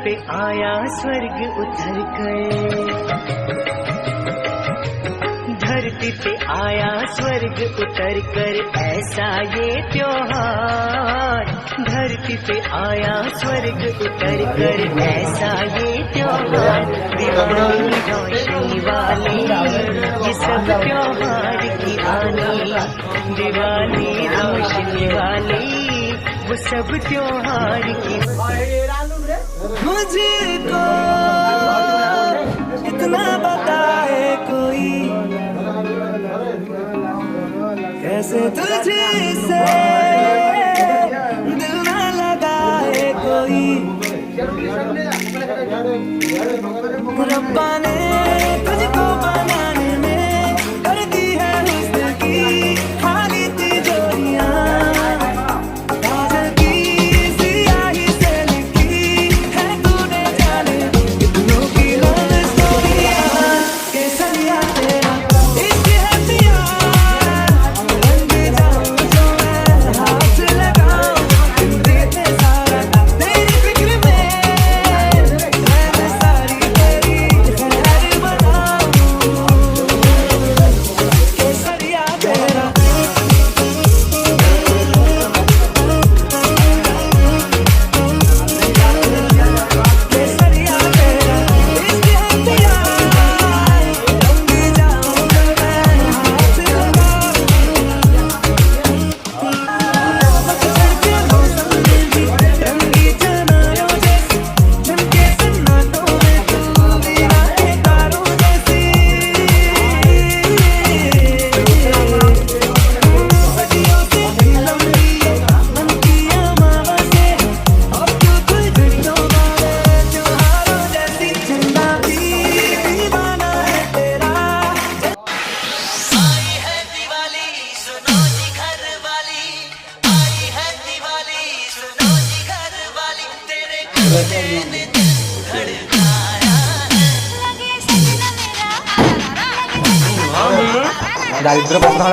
पे आया स्वर्ग उतर कर, धरती पे आया स्वर्ग उतर कर, ऐसा ये त्योहार। धरती पे आया स्वर्ग उतर कर, ऐसा ये त्योहार। दिवाली रोशनी वाली ये सब त्योहार की रानी, दिवाली रोशनी वाली वो सब त्योहार की। मुझको इतना बताए कोई, कैसे तुझसे दिल ना लगाए कोई। रब्बा ने तुझको बनाने में कर दी है हुस्न की खाली तिजोरियां, दारिद्र पत्र